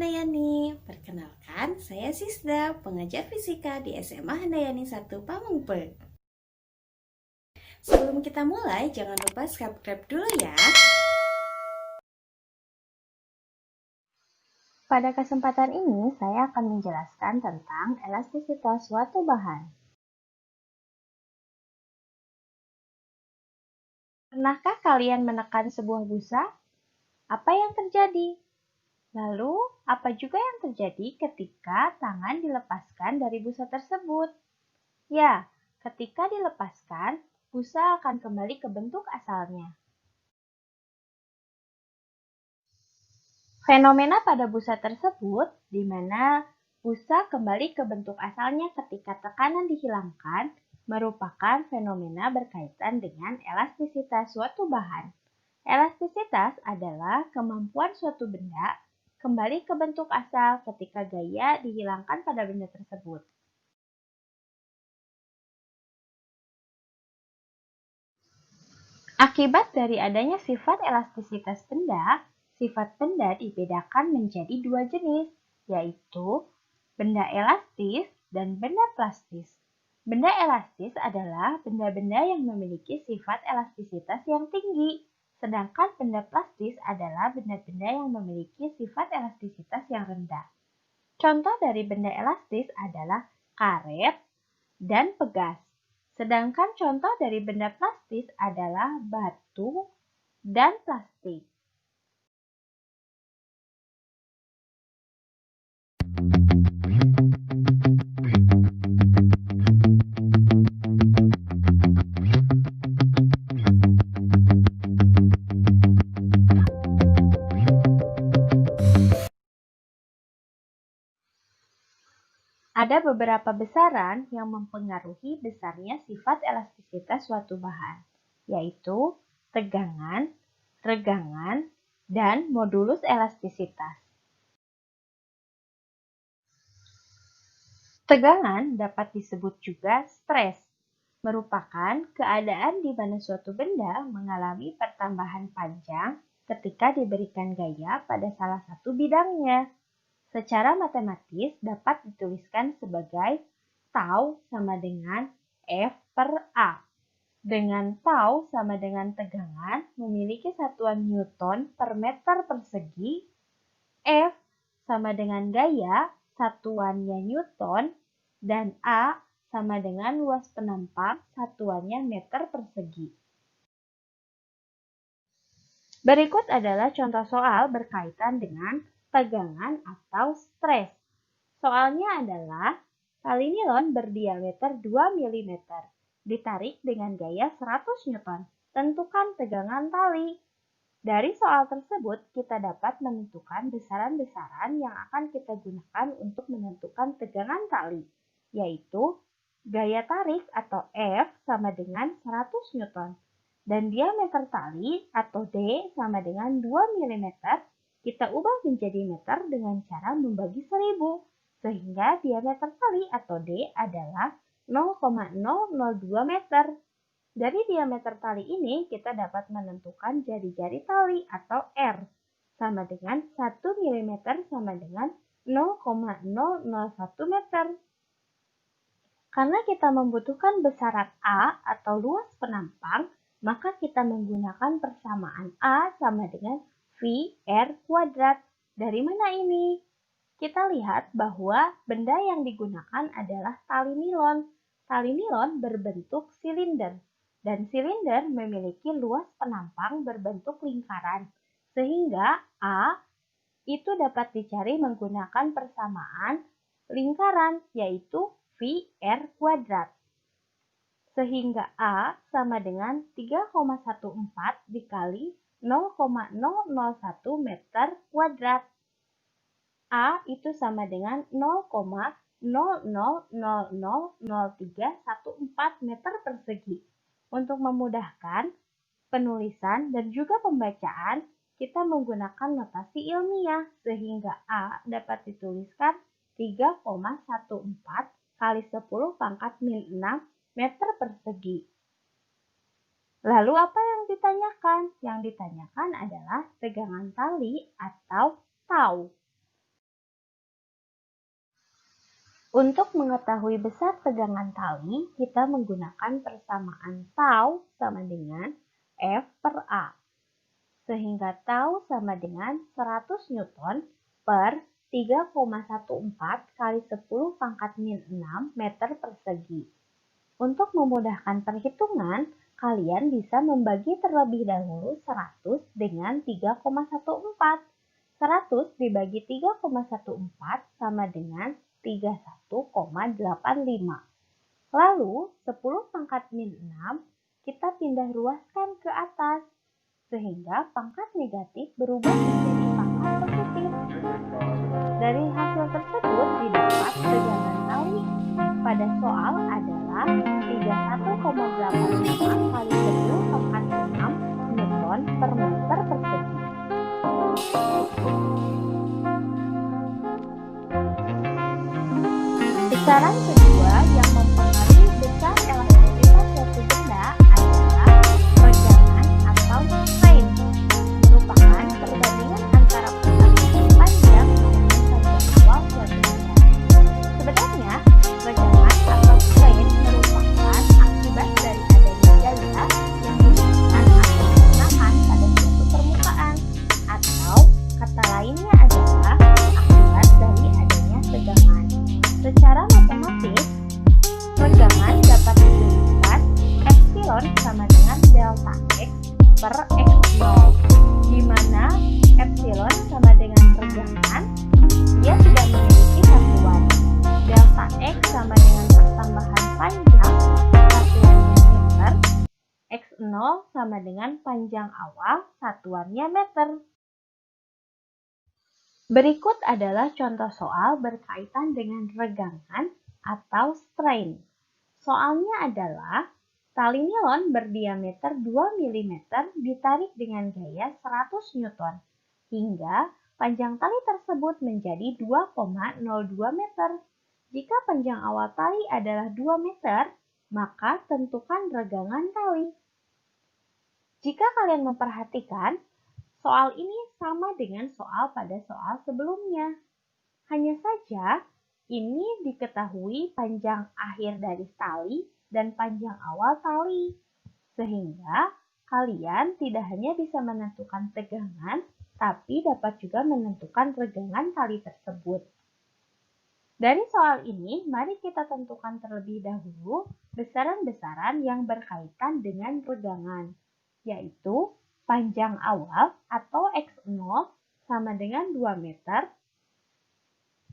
Handayani. Perkenalkan, saya Sisda, pengajar fisika di SMA Handayani 1 Pamengpeuk. Sebelum kita mulai, jangan lupa subscribe dulu ya. Pada kesempatan ini, saya akan menjelaskan tentang elastisitas suatu bahan. Pernahkah kalian menekan sebuah busa? Apa yang terjadi? Lalu, apa juga yang terjadi ketika tangan dilepaskan dari busa tersebut? Ya, ketika dilepaskan, busa akan kembali ke bentuk asalnya. Fenomena pada busa tersebut, di mana busa kembali ke bentuk asalnya ketika tekanan dihilangkan, merupakan fenomena berkaitan dengan elastisitas suatu bahan. Elastisitas adalah kemampuan suatu benda kembali ke bentuk asal ketika gaya dihilangkan pada benda tersebut. Akibat dari adanya sifat elastisitas benda, sifat benda dibedakan menjadi dua jenis, yaitu benda elastis dan benda plastis. Benda elastis adalah benda-benda yang memiliki sifat elastisitas yang tinggi, sedangkan benda plastis adalah benda-benda yang memiliki sifat elastisitas yang rendah. Contoh dari benda elastis adalah karet dan pegas. Sedangkan contoh dari benda plastis adalah batu dan plastik. Ada beberapa besaran yang mempengaruhi besarnya sifat elastisitas suatu bahan, yaitu tegangan, regangan, dan modulus elastisitas. Tegangan dapat disebut juga stres, merupakan keadaan di mana suatu benda mengalami pertambahan panjang ketika diberikan gaya pada salah satu bidangnya. Secara matematis dapat dituliskan sebagai tau sama dengan F per A. Dengan tau sama dengan tegangan memiliki satuan Newton per meter persegi, F sama dengan gaya, satuannya Newton, dan A sama dengan luas penampang, satuannya meter persegi. Berikut adalah contoh soal berkaitan dengan tegangan atau stres. Soalnya adalah tali nilon berdiameter 2 mm, ditarik dengan gaya 100 Newton. Tentukan tegangan tali. Dari soal tersebut, kita dapat menentukan besaran-besaran yang akan kita gunakan untuk menentukan tegangan tali, yaitu gaya tarik atau F sama dengan 100 Newton. Dan diameter tali atau D sama dengan 2 mm, kita ubah menjadi meter dengan cara membagi 1000, sehingga diameter tali atau D adalah 0,002 meter. Dari diameter tali ini, kita dapat menentukan jari-jari tali atau R, sama dengan 1 mm sama dengan 0,001 meter. Karena kita membutuhkan besaran A atau luas penampang, maka kita menggunakan persamaan A sama dengan V R kuadrat. Dari mana ini? Kita lihat bahwa benda yang digunakan adalah tali nilon. Tali nilon berbentuk silinder, dan silinder memiliki luas penampang berbentuk lingkaran, sehingga A itu dapat dicari menggunakan persamaan lingkaran, yaitu V R kuadrat. Sehingga A sama dengan 3,14 dikali 0,001 meter kuadrat. A itu sama dengan 0,00000314 meter persegi. Untuk memudahkan penulisan dan juga pembacaan, kita menggunakan notasi ilmiah, sehingga A dapat dituliskan 3,14 kali 10 pangkat min 6 meter persegi. Lalu apa yang ditanyakan? Yang ditanyakan adalah tegangan tali atau tau. Untuk mengetahui besar tegangan tali, kita menggunakan persamaan tau sama dengan F per A. Sehingga tau sama dengan 100 Newton per 3,14 kali 10 pangkat min 6 meter persegi. Untuk memudahkan perhitungan, kalian bisa membagi terlebih dahulu 100 dengan 3,14. 100 dibagi 3,14 sama dengan 31,85. Lalu 10 pangkat min 6 kita pindah ruaskan ke atas, sehingga pangkat negatif berubah menjadi pangkat positif. Dari hasil tersebut didapat tegangan tali pada soal adalah 31,85 kali 10 pangkat 6 Newton per meter persegi. Besaran kedua yang mempengaruhi besar elastisitas suatu benda adalah regangan atau strain, merupakan perbandingan antara persamaan panjang dengan panjang awal suatu benda. Sebenarnya, regangan atau strain merupakan akibat dari adanya gaya yang diberikan atau dikenakan pada suatu permukaan, atau kata lainnya adalah akibat dari adanya tegangan. Secara matematis, regangan dapat dituliskan epsilon sama dengan delta X per X0, di mana epsilon sama dengan regangan, dia tidak memiliki satuan. Delta X sama dengan pertambahan panjang, satuannya meter. X0 sama dengan panjang awal, satuannya meter. Berikut adalah contoh soal berkaitan dengan regangan atau strain. Soalnya adalah tali nilon berdiameter 2 mm ditarik dengan gaya 100 Newton hingga panjang tali tersebut menjadi 2,02 meter. Jika panjang awal tali adalah 2 meter, maka tentukan regangan tali. Jika kalian memperhatikan, soal ini sama dengan soal pada soal sebelumnya. Hanya saja, ini diketahui panjang akhir dari tali dan panjang awal tali. Sehingga, kalian tidak hanya bisa menentukan tegangan, tapi dapat juga menentukan regangan tali tersebut. Dari soal ini, mari kita tentukan terlebih dahulu besaran-besaran yang berkaitan dengan regangan, yaitu panjang awal atau X0 sama dengan 2 meter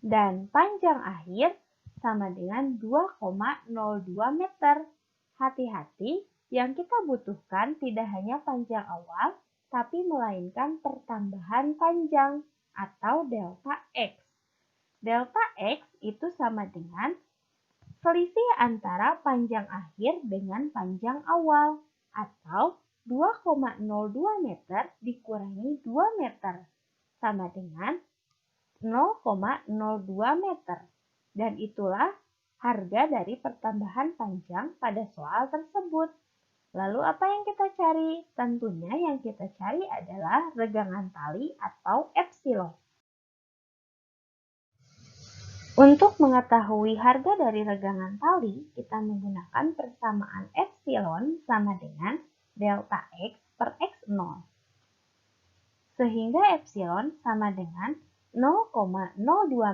dan panjang akhir sama dengan 2,02 meter. Hati-hati, yang kita butuhkan tidak hanya panjang awal, tapi melainkan pertambahan panjang atau delta X. Delta X itu sama dengan selisih antara panjang akhir dengan panjang awal, atau 2,02 meter dikurangi 2 meter, sama dengan 0,02 meter. Dan itulah harga dari pertambahan panjang pada soal tersebut. Lalu apa yang kita cari? Tentunya yang kita cari adalah regangan tali atau epsilon. Untuk mengetahui harga dari regangan tali, kita menggunakan persamaan epsilon sama dengan delta X per X0. Sehingga epsilon sama dengan 0,02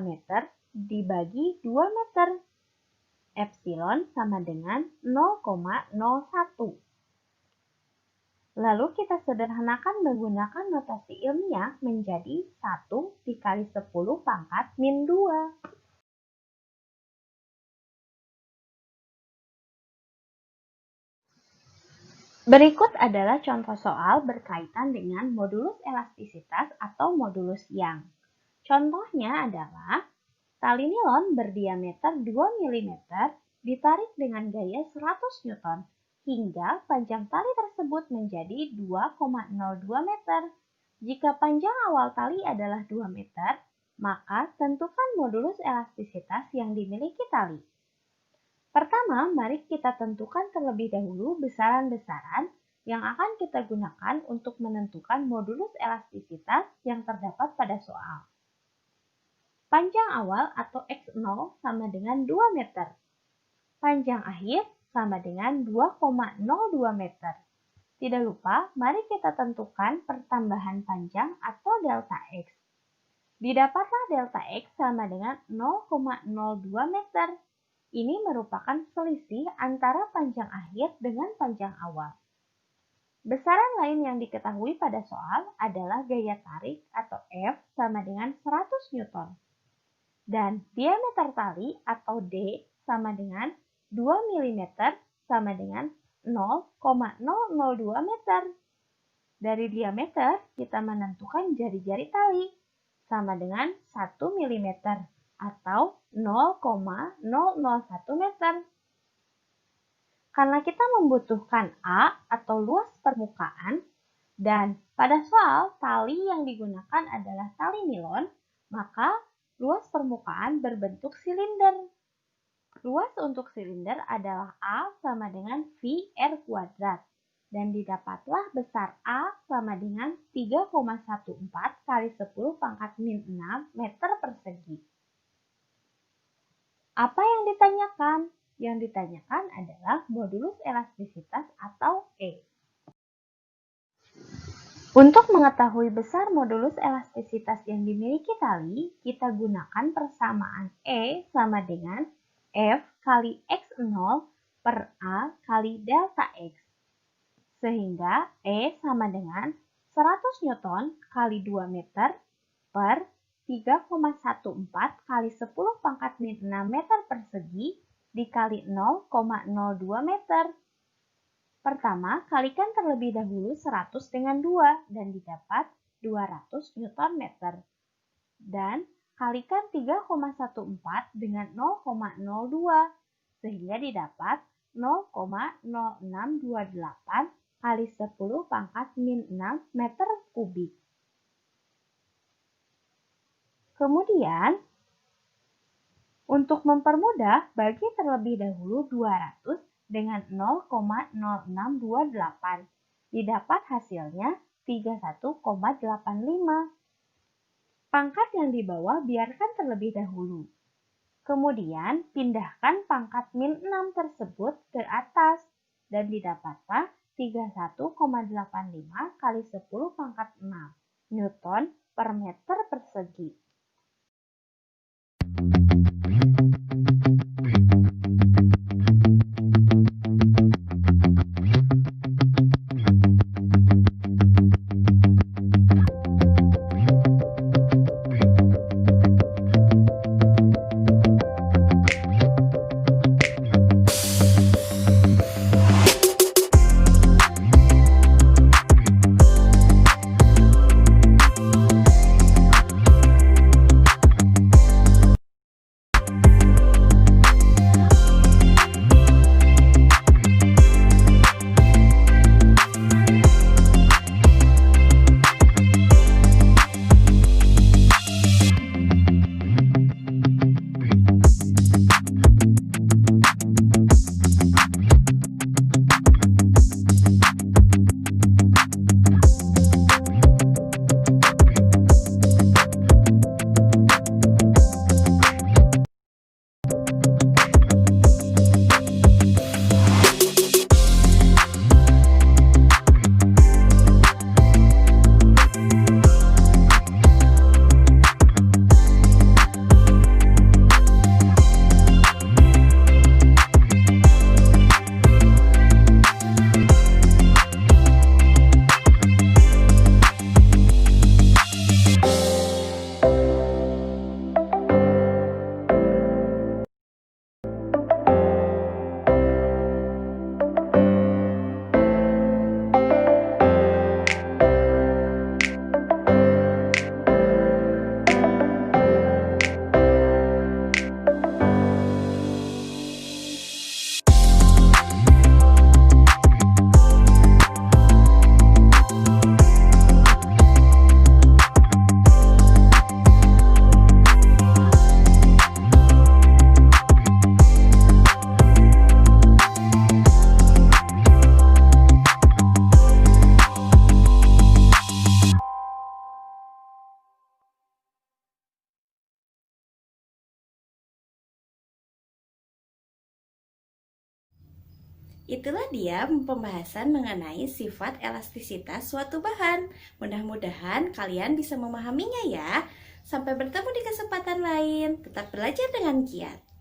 meter dibagi 2 meter. Epsilon sama dengan 0,01. Lalu kita sederhanakan menggunakan notasi ilmiah menjadi 1 dikali 10 pangkat min 2. Berikut adalah contoh soal berkaitan dengan modulus elastisitas atau modulus Young. Contohnya adalah tali nilon berdiameter 2 mm ditarik dengan gaya 100 Newton hingga panjang tali tersebut menjadi 2,02 meter. Jika panjang awal tali adalah 2 meter, maka tentukan modulus elastisitas yang dimiliki tali. Pertama, mari kita tentukan terlebih dahulu besaran-besaran yang akan kita gunakan untuk menentukan modulus elastisitas yang terdapat pada soal. Panjang awal atau X0 sama dengan 2 meter. Panjang akhir sama dengan 2,02 meter. Tidak lupa, mari kita tentukan pertambahan panjang atau delta X. Didapatlah delta X sama dengan 0,02 meter. Ini merupakan selisih antara panjang akhir dengan panjang awal. Besaran lain yang diketahui pada soal adalah gaya tarik atau F sama dengan 100 Newton. Dan diameter tali atau D sama dengan 2 mm sama dengan 0,002 meter. Dari diameter, kita menentukan jari-jari tali sama dengan 1 mm atau 0,001 meter. Karena kita membutuhkan A atau luas permukaan, dan pada soal tali yang digunakan adalah tali nilon, maka luas permukaan berbentuk silinder. Luas untuk silinder adalah A sama dengan VR kuadrat. Dan didapatlah besar A sama dengan 3,14 kali 10 pangkat min 6 meter persegi. Apa yang ditanyakan? Yang ditanyakan adalah modulus elastisitas atau E. Untuk mengetahui besar modulus elastisitas yang dimiliki tali, kita gunakan persamaan E sama dengan F kali X0 per A kali delta X. Sehingga E sama dengan 100 Newton kali 2 meter per 3,14 kali 10 pangkat min 6 meter persegi dikali 0,02 meter. Pertama, kalikan terlebih dahulu 100 dengan 2 dan didapat 200 Newton meter. Dan kalikan 3,14 dengan 0,02 sehingga didapat 0,0628 kali 10 pangkat min 6 meter kubik. Kemudian, untuk mempermudah, bagi terlebih dahulu 200 dengan 0,0628. Didapat hasilnya 31,85. Pangkat yang di bawah biarkan terlebih dahulu. Kemudian, pindahkan pangkat min 6 tersebut ke atas dan didapatlah 31,85 kali 10 pangkat 6 Newton per meter persegi. Itulah dia pembahasan mengenai sifat elastisitas suatu bahan. Mudah-mudahan kalian bisa memahaminya ya. Sampai bertemu di kesempatan lain. Tetap belajar dengan giat.